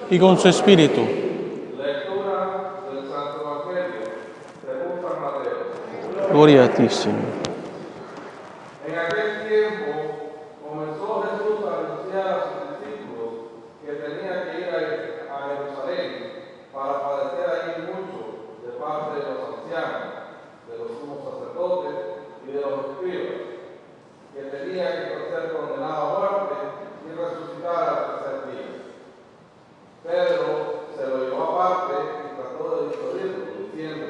y con su espíritu. Lectura del Santo Evangelio según San Mateo. Gloria a ti, Señor. En aquel tiempo comenzó Jesús a anunciar a sus discípulos que tenía que ir a Jerusalén para padecer allí mucho de parte de los ancianos, de los sumos sacerdotes y de los escribas, que tenía que ser condenado a muerte y resucitar al tercer día. Pedro se lo llevó aparte y trató de disuadirlo, diciendo: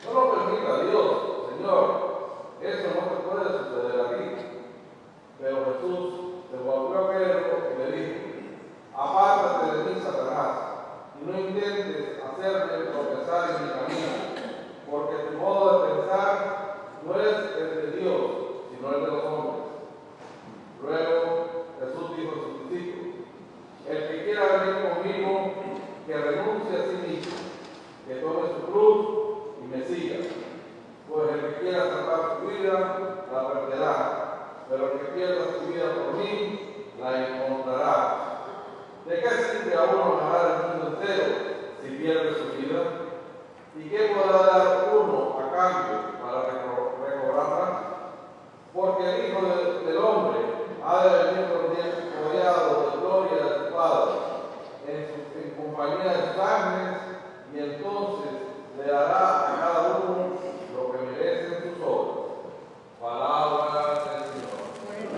no lo permita Dios, Señor, eso no se puede suceder aquí. Pero Jesús se volvió a Pedro y le dijo: apártate de mí, Satanás, y no intentes hacerme tropezar en mi camino, porque tu modo de pensar no es el de Dios, sino el de los hombres. Luego Jesús dijo a sus discípulos: el que quiera venir conmigo, que renuncie a sí mismo, que tome su cruz y me siga. Pues el que quiera salvar su vida, la perderá, pero el que pierda su vida por mí, la encontrará. ¿De qué sirve a uno ganar el mundo entero si pierde su vida? ¿Y qué podrá dar uno a cambio para recobrarla? Porque el Hijo del Hombre ha de venir rodeado de gloria de su Padre, en compañía de sus ángeles, y entonces le dará a cada uno lo que merecen sus obras. Palabra del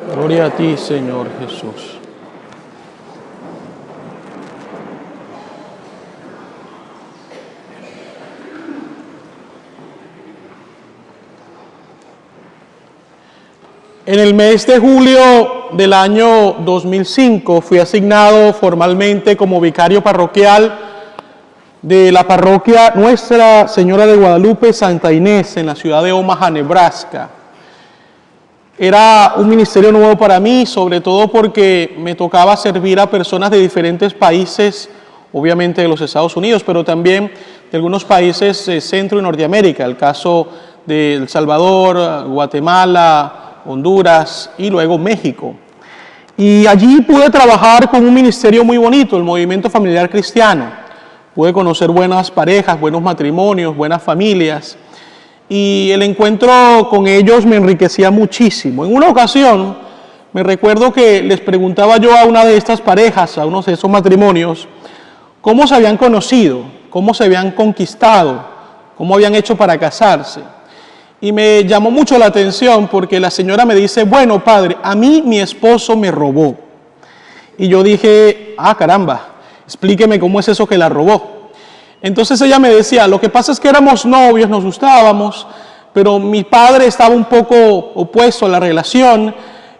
Señor. Gloria a ti, Señor Jesús. En el mes de julio del año 2005 fui asignado formalmente como vicario parroquial de la parroquia Nuestra Señora de Guadalupe Santa Inés en la ciudad de Omaha, Nebraska. Era un ministerio nuevo para mí, sobre todo porque me tocaba servir a personas de diferentes países, obviamente de los Estados Unidos, pero también de algunos países de Centro y Norteamérica, el caso de El Salvador, Guatemala, Honduras y luego México. Y allí pude trabajar con un ministerio muy bonito, el Movimiento Familiar Cristiano. Pude conocer buenas parejas, buenos matrimonios, buenas familias. Y el encuentro con ellos me enriquecía muchísimo. En una ocasión, me recuerdo que les preguntaba yo a una de estas parejas, a uno de esos matrimonios, cómo se habían conocido, cómo se habían conquistado, cómo habían hecho para casarse. Y me llamó mucho la atención porque la señora me dice: bueno, padre, a mí mi esposo me robó. Y yo dije: ah, caramba, explíqueme cómo es eso que la robó. Entonces ella me decía: lo que pasa es que éramos novios, nos gustábamos, pero mi padre estaba un poco opuesto a la relación.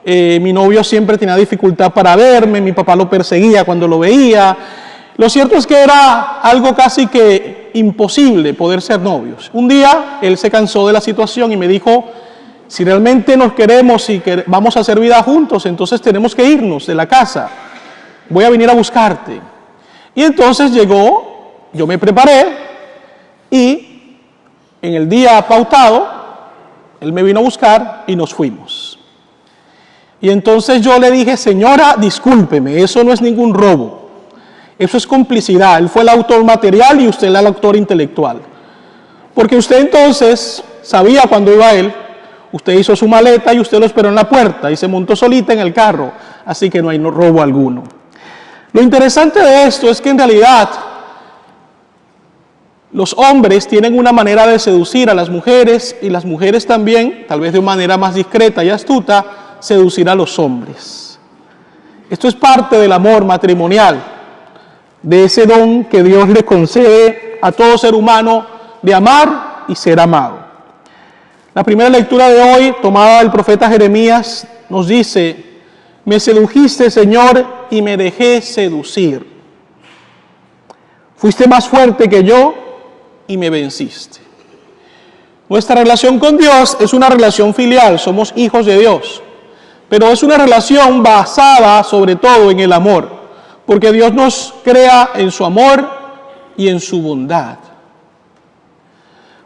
Mi novio siempre tenía dificultad para verme, mi papá lo perseguía cuando lo veía. Lo cierto es que era algo casi que imposible poder ser novios. Un día él se cansó de la situación y me dijo: si realmente nos queremos y que vamos a hacer vida juntos, entonces tenemos que irnos de la casa. Voy a venir a buscarte. Y entonces llegó, yo me preparé y en el día pautado él me vino a buscar y nos fuimos. Y entonces yo le dije: señora, discúlpeme, eso no es ningún robo. Eso es complicidad. Él fue el autor material y usted el autor intelectual. Porque usted entonces sabía cuándo iba él, usted hizo su maleta y usted lo esperó en la puerta y se montó solita en el carro. Así que no hay robo alguno. Lo interesante de esto es que en realidad los hombres tienen una manera de seducir a las mujeres y las mujeres también, tal vez de una manera más discreta y astuta, seducir a los hombres. Esto es parte del amor matrimonial, de ese don que Dios le concede a todo ser humano de amar y ser amado. La primera lectura de hoy, tomada del profeta Jeremías, nos dice: me sedujiste, Señor, y me dejé seducir. Fuiste más fuerte que yo y me venciste. Nuestra relación con Dios es una relación filial, somos hijos de Dios, pero es una relación basada sobre todo en el amor. Porque Dios nos crea en su amor y en su bondad.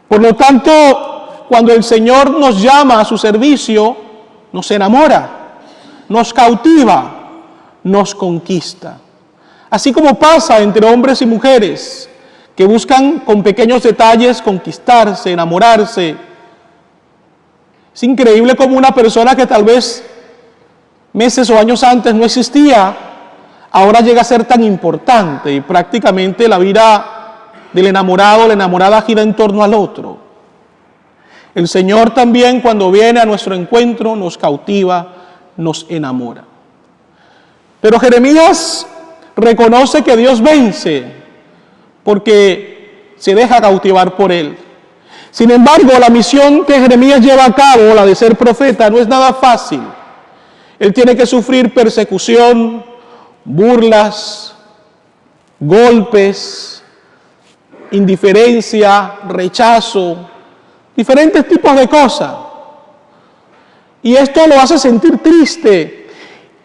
Por lo tanto, cuando el Señor nos llama a su servicio, nos enamora, nos cautiva, nos conquista. Así como pasa entre hombres y mujeres que buscan con pequeños detalles conquistarse, enamorarse. Es increíble cómo una persona que tal vez meses o años antes no existía, ahora llega a ser tan importante y prácticamente la vida del enamorado o la enamorada gira en torno al otro. El Señor también, cuando viene a nuestro encuentro, nos cautiva, nos enamora. Pero Jeremías reconoce que Dios vence porque se deja cautivar por Él. Sin embargo, la misión que Jeremías lleva a cabo, la de ser profeta, no es nada fácil. Él tiene que sufrir persecución, burlas, golpes, indiferencia, rechazo, diferentes tipos de cosas. Y esto lo hace sentir triste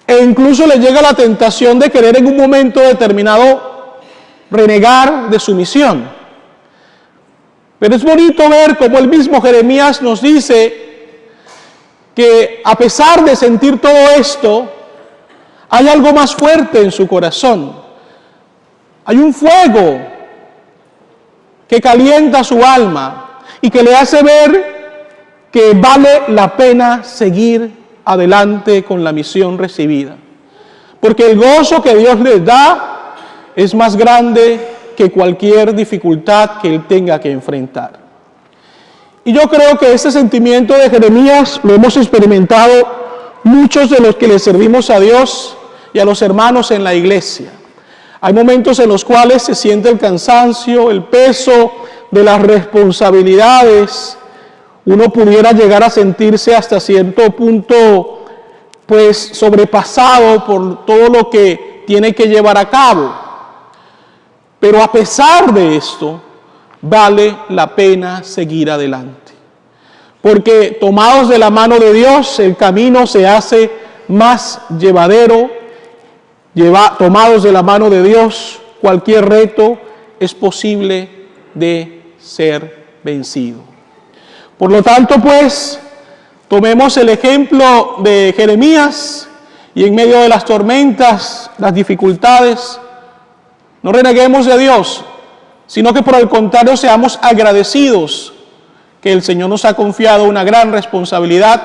e incluso le llega la tentación de querer en un momento determinado renegar de su misión. Pero es bonito ver cómo el mismo Jeremías nos dice que a pesar de sentir todo esto, hay algo más fuerte en su corazón. Hay un fuego que calienta su alma y que le hace ver que vale la pena seguir adelante con la misión recibida. Porque el gozo que Dios les da es más grande que cualquier dificultad que él tenga que enfrentar. Y yo creo que este sentimiento de Jeremías lo hemos experimentado muchos de los que le servimos a Dios y a los hermanos en la iglesia. Hay momentos en los cuales se siente el cansancio, el peso de las responsabilidades. Uno pudiera llegar a sentirse hasta cierto punto, pues, sobrepasado por todo lo que tiene que llevar a cabo. Pero a pesar de esto, vale la pena seguir adelante. Porque tomados de la mano de Dios, el camino se hace más llevadero. Tomados de la mano de Dios, cualquier reto es posible de ser vencido. Por lo tanto, pues, tomemos el ejemplo de Jeremías y en medio de las tormentas, las dificultades, no reneguemos de Dios, sino que por el contrario seamos agradecidos que el Señor nos ha confiado una gran responsabilidad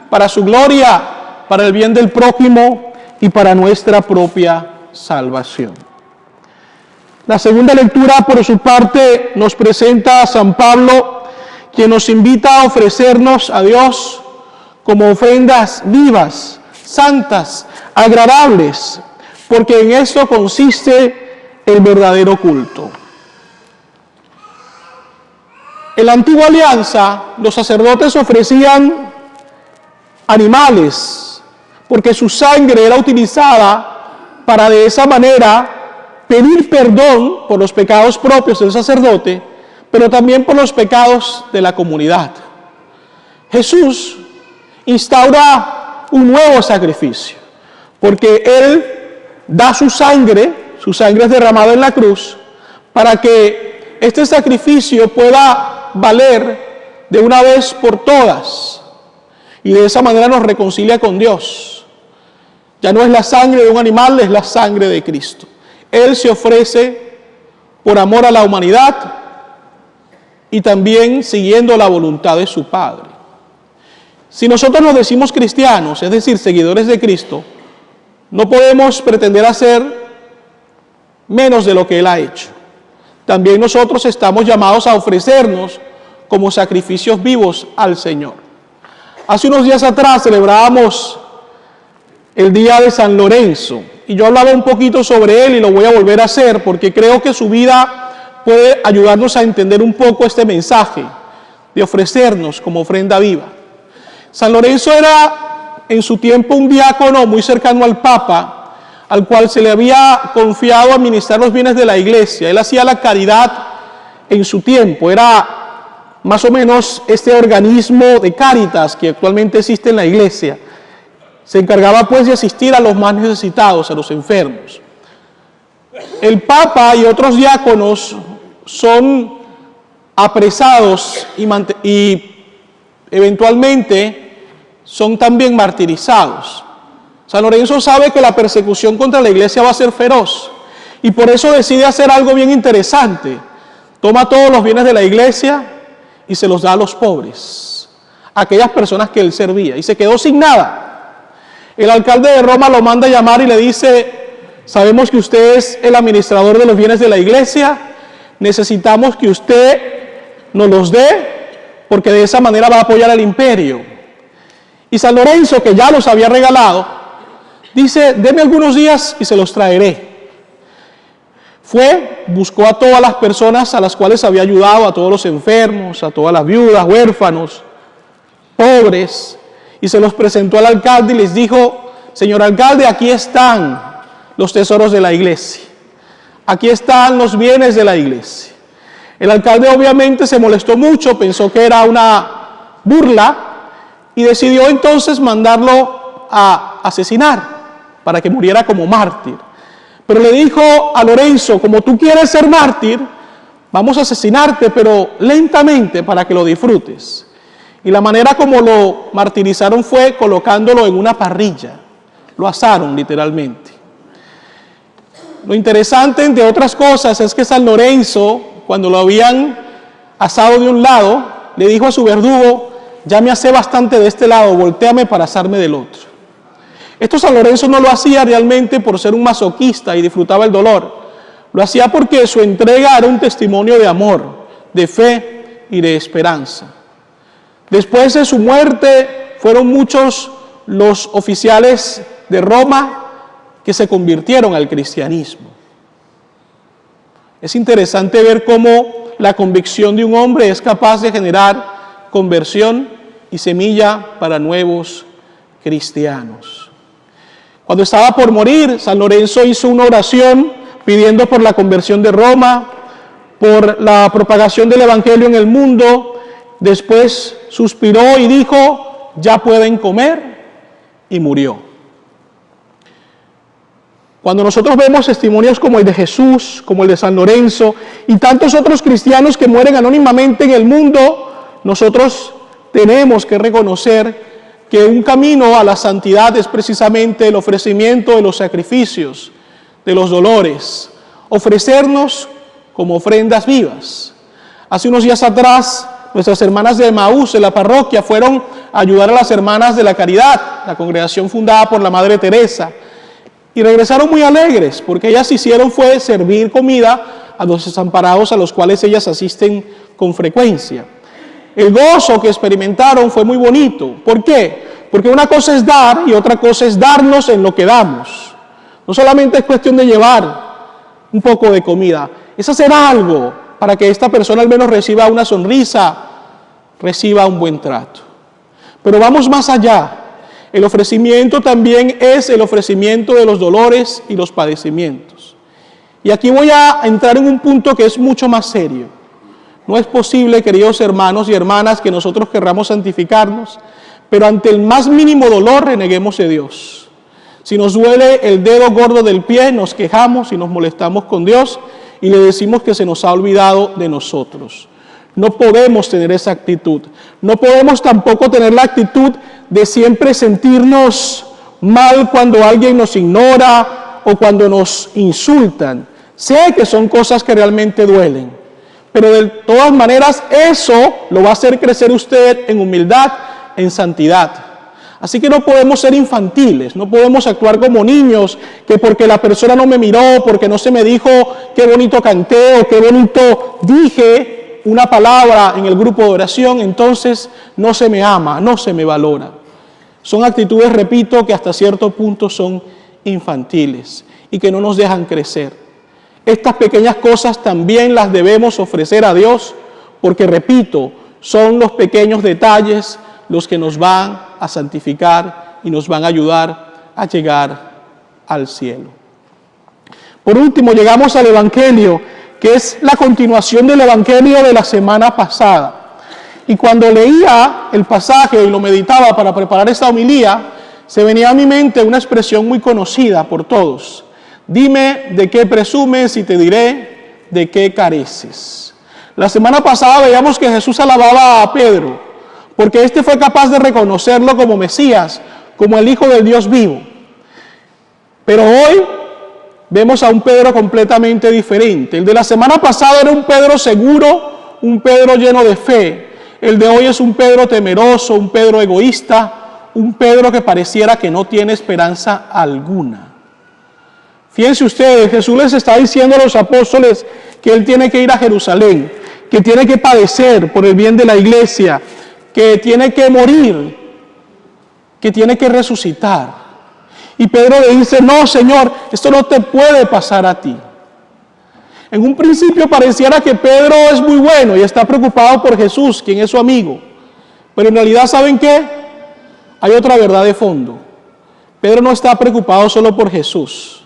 para su gloria, para el bien del prójimo y para nuestra propia salvación. La segunda lectura, por su parte, nos presenta a San Pablo, quien nos invita a ofrecernos a Dios como ofrendas vivas, santas, agradables, porque en esto consiste el verdadero culto. En la antigua alianza, los sacerdotes ofrecían animales, porque su sangre era utilizada para de esa manera pedir perdón por los pecados propios del sacerdote, pero también por los pecados de la comunidad. Jesús instaura un nuevo sacrificio, porque Él da su sangre es derramada en la cruz, para que este sacrificio pueda valer de una vez por todas, y de esa manera nos reconcilia con Dios. Ya no es la sangre de un animal, es la sangre de Cristo. Él se ofrece por amor a la humanidad y también siguiendo la voluntad de su Padre. Si nosotros nos decimos cristianos, es decir, seguidores de Cristo, no podemos pretender hacer menos de lo que Él ha hecho. También nosotros estamos llamados a ofrecernos como sacrificios vivos al Señor. Hace unos días atrás celebrábamos el día de San Lorenzo, y yo hablaba un poquito sobre él y lo voy a volver a hacer porque creo que su vida puede ayudarnos a entender un poco este mensaje de ofrecernos como ofrenda viva. San Lorenzo era en su tiempo un diácono muy cercano al Papa, al cual se le había confiado administrar los bienes de la iglesia. Él hacía la caridad en su tiempo, era más o menos este organismo de Cáritas que actualmente existe en la iglesia. Se encargaba pues de asistir a los más necesitados, a los enfermos. El Papa y otros diáconos son apresados y eventualmente son también martirizados. San Lorenzo sabe que la persecución contra la iglesia va a ser feroz y por eso decide hacer algo bien interesante. Toma todos los bienes de la iglesia y se los da a los pobres, a aquellas personas que él servía, y se quedó sin nada. El alcalde de Roma lo manda a llamar y le dice: sabemos que usted es el administrador de los bienes de la iglesia, necesitamos que usted nos los dé, porque de esa manera va a apoyar al imperio. Y San Lorenzo, que ya los había regalado, dice: deme algunos días y se los traeré. Fue, buscó a todas las personas a las cuales había ayudado, a todos los enfermos, a todas las viudas, huérfanos, pobres, y se los presentó al alcalde y les dijo: señor alcalde, aquí están los tesoros de la iglesia, aquí están los bienes de la iglesia. El alcalde obviamente se molestó mucho, pensó que era una burla y decidió entonces mandarlo a asesinar para que muriera como mártir. Pero le dijo a Lorenzo: como tú quieres ser mártir, vamos a asesinarte, pero lentamente para que lo disfrutes. Y la manera como lo martirizaron fue colocándolo en una parrilla. Lo asaron literalmente. Lo interesante, entre otras cosas, es que San Lorenzo, cuando lo habían asado de un lado, le dijo a su verdugo: ya me asé bastante de este lado, voltéame para asarme del otro. Esto San Lorenzo no lo hacía realmente por ser un masoquista y disfrutaba el dolor. Lo hacía porque su entrega era un testimonio de amor, de fe y de esperanza. Después de su muerte, fueron muchos los oficiales de Roma que se convirtieron al cristianismo. Es interesante ver cómo la convicción de un hombre es capaz de generar conversión y semilla para nuevos cristianos. Cuando estaba por morir, San Lorenzo hizo una oración pidiendo por la conversión de Roma, por la propagación del evangelio en el mundo. Después suspiró y dijo: ya pueden comer, y murió. Cuando nosotros vemos testimonios como el de Jesús, como el de San Lorenzo y tantos otros cristianos que mueren anónimamente en el mundo, nosotros tenemos que reconocer que un camino a la santidad es precisamente el ofrecimiento de los sacrificios, de los dolores, ofrecernos como ofrendas vivas. Hace unos días atrás, nuestras hermanas de Emaús en la parroquia fueron a ayudar a las hermanas de la Caridad, la congregación fundada por la Madre Teresa, y regresaron muy alegres, porque ellas hicieron fue servir comida a los desamparados a los cuales ellas asisten con frecuencia. El gozo que experimentaron fue muy bonito. ¿Por qué? Porque una cosa es dar y otra cosa es darnos en lo que damos. No solamente es cuestión de llevar un poco de comida, es hacer algo para que esta persona al menos reciba una sonrisa, reciba un buen trato. Pero vamos más allá. El ofrecimiento también es el ofrecimiento de los dolores y los padecimientos. Y aquí voy a entrar en un punto que es mucho más serio. No es posible, queridos hermanos y hermanas, que nosotros querramos santificarnos, pero ante el más mínimo dolor reneguemos de Dios. Si nos duele el dedo gordo del pie, nos quejamos y nos molestamos con Dios y le decimos que se nos ha olvidado de nosotros. No podemos tener esa actitud. No podemos tampoco tener la actitud de siempre sentirnos mal cuando alguien nos ignora o cuando nos insultan. Sé que son cosas que realmente duelen, pero de todas maneras eso lo va a hacer crecer usted en humildad, en santidad. Así que no podemos ser infantiles, no podemos actuar como niños, que porque la persona no me miró, porque no se me dijo qué bonito canté o qué bonito dije una palabra en el grupo de oración, entonces no se me ama, no se me valora. Son actitudes, repito, que hasta cierto punto son infantiles y que no nos dejan crecer. Estas pequeñas cosas también las debemos ofrecer a Dios, porque, repito, son los pequeños detalles los que nos van a santificar y nos van a ayudar a llegar al cielo. Por último, llegamos al Evangelio, que es la continuación del Evangelio de la semana pasada. Y cuando leía el pasaje y lo meditaba para preparar esta homilía, se venía a mi mente una expresión muy conocida por todos. Dime de qué presumes y te diré de qué careces. La semana pasada veíamos que Jesús alababa a Pedro, porque éste fue capaz de reconocerlo como Mesías, como el Hijo del Dios vivo. Pero hoy vemos a un Pedro completamente diferente. El de la semana pasada era un Pedro seguro, un Pedro lleno de fe. El de hoy es un Pedro temeroso, un Pedro egoísta, un Pedro que pareciera que no tiene esperanza alguna. Fíjense ustedes, Jesús les está diciendo a los apóstoles que Él tiene que ir a Jerusalén, que tiene que padecer por el bien de la iglesia, que tiene que morir, que tiene que resucitar. Y Pedro le dice, no, Señor, esto no te puede pasar a ti. En un principio pareciera que Pedro es muy bueno y está preocupado por Jesús, quien es su amigo. Pero en realidad, ¿saben qué? Hay otra verdad de fondo. Pedro no está preocupado solo por Jesús.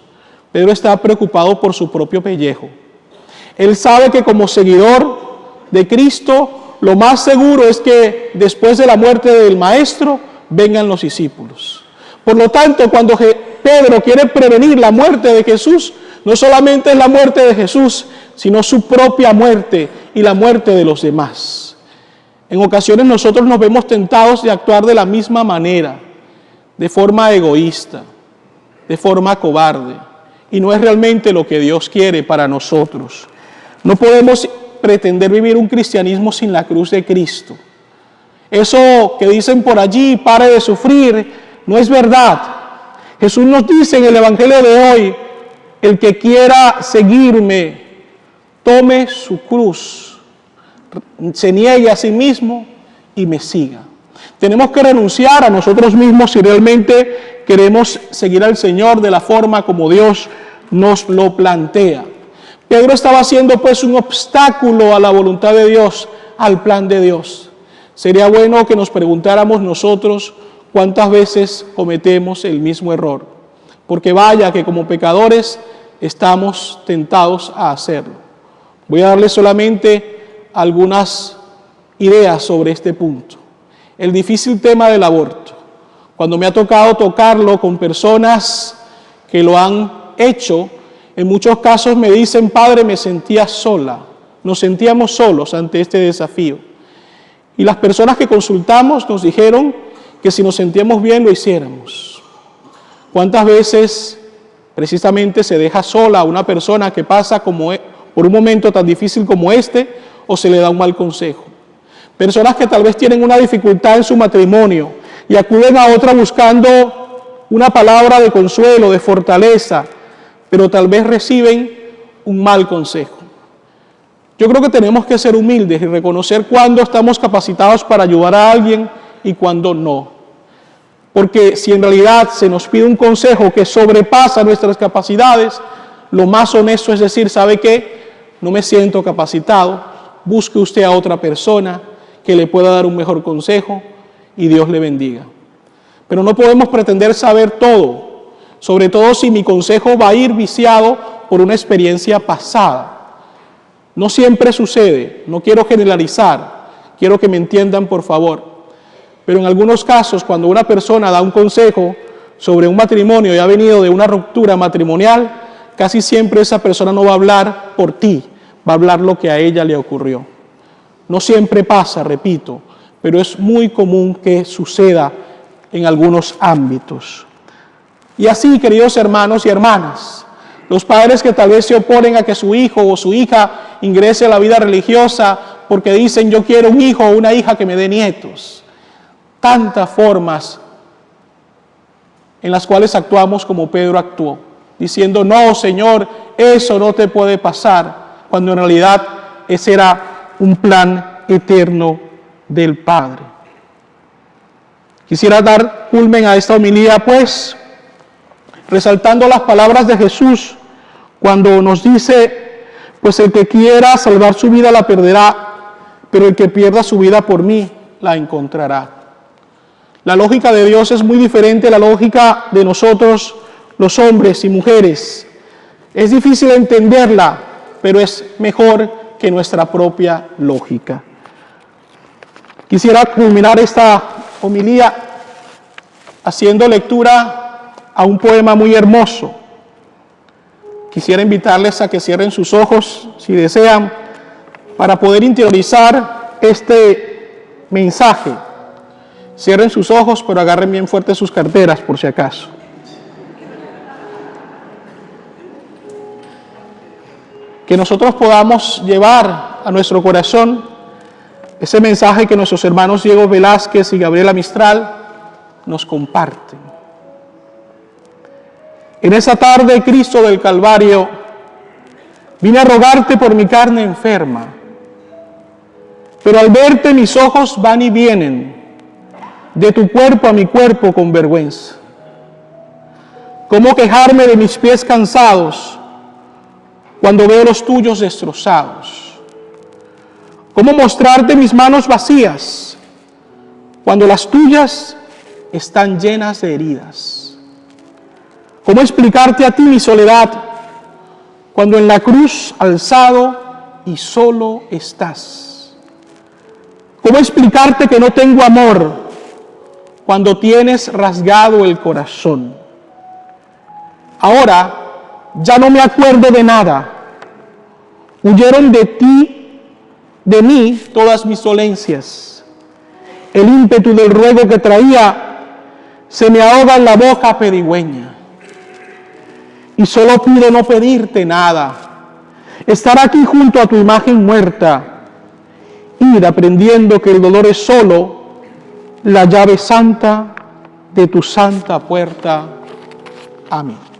Pedro está preocupado por su propio pellejo. Él sabe que como seguidor de Cristo, lo más seguro es que después de la muerte del Maestro, vengan los discípulos. Por lo tanto, cuando Pedro quiere prevenir la muerte de Jesús, no solamente es la muerte de Jesús, sino su propia muerte y la muerte de los demás. En ocasiones nosotros nos vemos tentados de actuar de la misma manera, de forma egoísta, de forma cobarde, y no es realmente lo que Dios quiere para nosotros. No podemos pretender vivir un cristianismo sin la cruz de Cristo. Eso que dicen por allí, pare de sufrir, no es verdad. Jesús nos dice en el Evangelio de hoy, el que quiera seguirme, tome su cruz, se niegue a sí mismo y me siga. Tenemos que renunciar a nosotros mismos si realmente queremos seguir al Señor de la forma como Dios nos lo plantea. Pedro estaba haciendo pues un obstáculo a la voluntad de Dios, al plan de Dios. Sería bueno que nos preguntáramos nosotros cuántas veces cometemos el mismo error, porque vaya que como pecadores estamos tentados a hacerlo. Voy a darles solamente algunas ideas sobre este punto. El difícil tema del aborto. Cuando me ha tocado tocarlo con personas que lo han hecho, en muchos casos me dicen, padre, me sentía sola. Nos sentíamos solos ante este desafío. Y las personas que consultamos nos dijeron que si nos sentíamos bien lo hiciéramos. ¿Cuántas veces precisamente se deja sola a una persona que pasa por un momento tan difícil como este, o se le da un mal consejo? Personas que tal vez tienen una dificultad en su matrimonio y acuden a otra buscando una palabra de consuelo, de fortaleza, pero tal vez reciben un mal consejo. Yo creo que tenemos que ser humildes y reconocer cuándo estamos capacitados para ayudar a alguien y cuándo no. Porque si en realidad se nos pide un consejo que sobrepasa nuestras capacidades, lo más honesto es decir, ¿sabe qué? No me siento capacitado, busque usted a otra persona que le pueda dar un mejor consejo y Dios le bendiga. Pero no podemos pretender saber todo, sobre todo si mi consejo va a ir viciado por una experiencia pasada. No siempre sucede, no quiero generalizar, quiero que me entiendan por favor. Pero en algunos casos, cuando una persona da un consejo sobre un matrimonio y ha venido de una ruptura matrimonial, casi siempre esa persona no va a hablar por ti, va a hablar lo que a ella le ocurrió. No siempre pasa, repito, pero es muy común que suceda en algunos ámbitos. Y así, queridos hermanos y hermanas, los padres que tal vez se oponen a que su hijo o su hija ingrese a la vida religiosa porque dicen yo quiero un hijo o una hija que me dé nietos. Tantas formas en las cuales actuamos como Pedro actuó, diciendo no, Señor, eso no te puede pasar, cuando en realidad ese era un plan eterno del Padre. Quisiera dar culmen a esta homilía, pues, resaltando las palabras de Jesús cuando nos dice, pues el que quiera salvar su vida la perderá, pero el que pierda su vida por mí la encontrará. La lógica de Dios es muy diferente a la lógica de nosotros, los hombres y mujeres. Es difícil entenderla, pero es mejor que nuestra propia lógica. Quisiera culminar esta homilía haciendo lectura a un poema muy hermoso. Quisiera invitarles a que cierren sus ojos, si desean, para poder interiorizar este mensaje. Cierren sus ojos, pero agarren bien fuerte sus carteras, por si acaso. que nosotros podamos llevar a nuestro corazón ese mensaje que nuestros hermanos Diego Velázquez y Gabriela Mistral nos comparten. En esa tarde, Cristo del Calvario, vine a rogarte por mi carne enferma, pero al verte mis ojos van y vienen, de tu cuerpo a mi cuerpo con vergüenza. ¿Cómo quejarme de mis pies cansados cuando veo los tuyos destrozados? ¿Cómo mostrarte mis manos vacías cuando las tuyas están llenas de heridas? ¿Cómo explicarte a ti mi soledad cuando en la cruz alzado y solo estás? ¿Cómo explicarte que no tengo amor cuando tienes rasgado el corazón? Ahora ya no me acuerdo de nada. Huyeron de mí todas mis dolencias. El ímpetu del ruego que traía se me ahoga en la boca pedigüeña. Y solo pido no pedirte nada, estar aquí junto a tu imagen muerta, ir aprendiendo que el dolor es solo la llave santa de tu santa puerta. Amén.